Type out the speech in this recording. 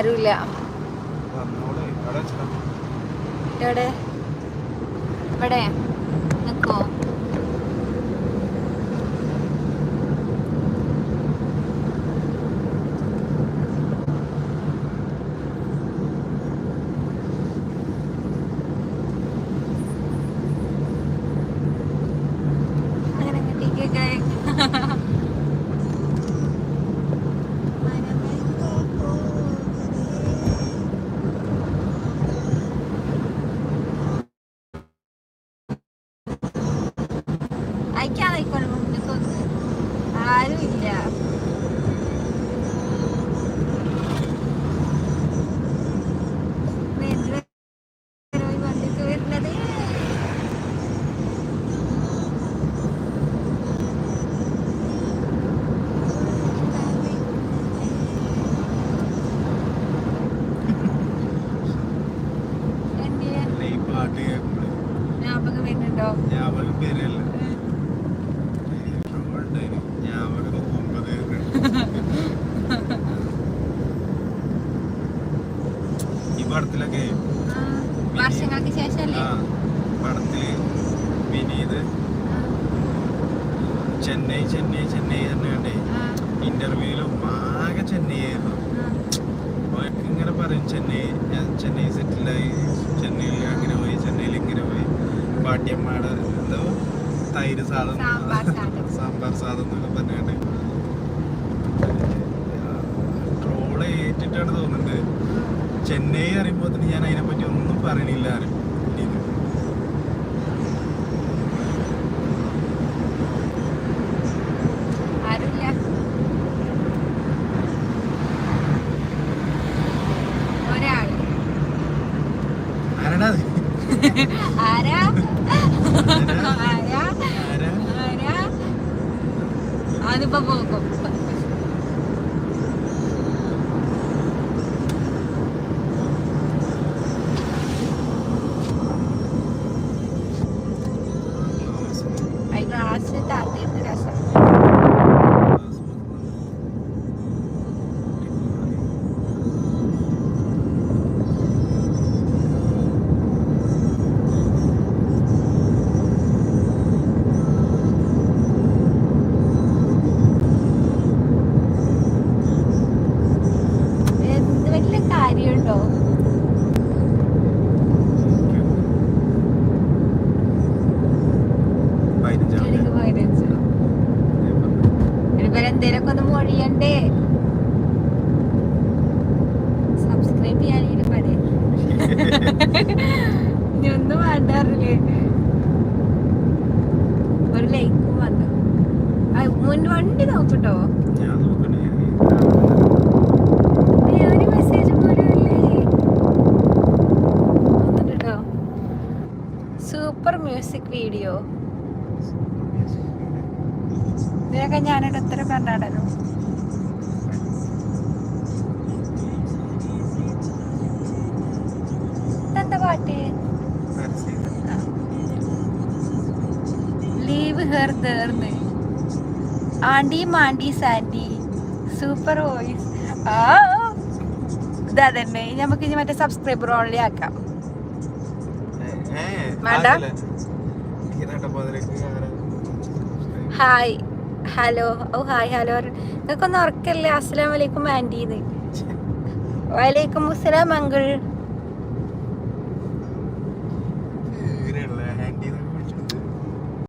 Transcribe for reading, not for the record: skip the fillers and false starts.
ആരുമില്ല. എവിടെ? ഇവിടെ നിക്കോ? അയക്കാതായിക്കോളെ, മുന്നിക്കൊന്ന് ആരുമില്ല. വന്നിട്ട് വരുന്നത് ജ്ഞാപകം വരുന്നുണ്ടോ? ജ്ഞാപകം വരില്ല. ഈ പടത്തിലൊക്കെ വർഷങ്ങൾക്ക് ശേഷല്ലേ പടത്തില് വിനീത് ചെന്നൈ ചെന്നൈ ചെന്നൈ തന്നെ ഇന്റർവ്യൂവിലും ആകെ ചെന്നൈ ആയിരുന്നു. ഇങ്ങനെ പറയും ചെന്നൈ, ഞാൻ ചെന്നൈ സെറ്റിലായി, ചെന്നൈയിൽ അങ്ങനെ പോയി, ചെന്നൈയിൽ ഇങ്ങനെ പോയി, പാട്യമ്മയുടെ എന്തോ തൈര് സാധനം, സാമ്പാർ സാധനം എന്നൊക്കെ പറഞ്ഞാണ്ട് ട്രോള് ഏറ്റിട്ടാണ് തോന്നുന്നത്. ചെന്നൈ അറിയുമ്പോൾ തന്നെ ഞാൻ അതിനെപ്പറ്റി ഒന്നും പറയണില്ല അറിയും. അതിപ്പോ പോകും. ഗ്ലാസ് താത്തിയിട്ട് രസം. കാര്യമുണ്ടോ? എന്തേലൊക്കെ ഒന്ന് മൊഴിയണ്ടേ? സബ്സ്ക്രൈബ് ചെയ്യാനും പടേ ഇനി ഒന്നും വേണ്ടാറില്ലേ? ഒരു ലൈക്കും വന്നു. മുൻ വണ്ടി നോക്കട്ടോ. ഒരു മെസ്സേജ് പോലും ഇല്ലേ? വന്നിട്ടോ. Super music video. ഇതിനൊക്കെ ഞാനിവിടെ എത്ര കണ്ടാടല്ലോ. ഇതെന്താ പാട്ട്? ലീവ് ഹെർ ദേർന്ന് Andy Mandy Sandy super voice. ഇതാ തന്നെ. നമുക്ക് ഇനി മറ്റേ സബ്സ്ക്രൈബർ ഓൺലി ആക്കാം. വേണ്ട. Hi hello. Oh hi hello. നിങ്ങൾക്കൊന്നും ഉറക്കല്ലേ? അസ്സലാമു അലൈക്കും ആൻറ്റീന്ന്. വലൈക്കും അസ്സലാം അങ്കിൾ.